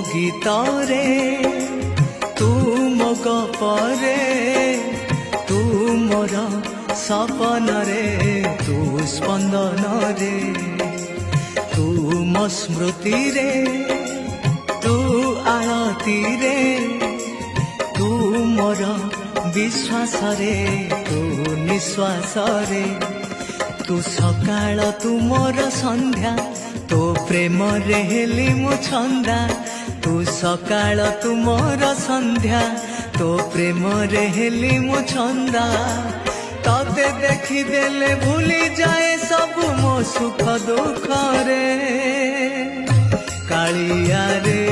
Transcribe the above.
गीतरे तू मो गपरे तू मोर सपन रे तू स्पंदन रे तू मो स्मृति रे तू आरती रे तू मोर विश्वास रे तू निश्वास रे तू सकाळ तू मोर संध्या तो प्रेम रे हेली मु छंदा तू सकाळ तू मोर संध्या तो प्रेम रे हेली मु छंदा तते देखी देले भूली जाए सब मो सुख दुख रे कालिया रे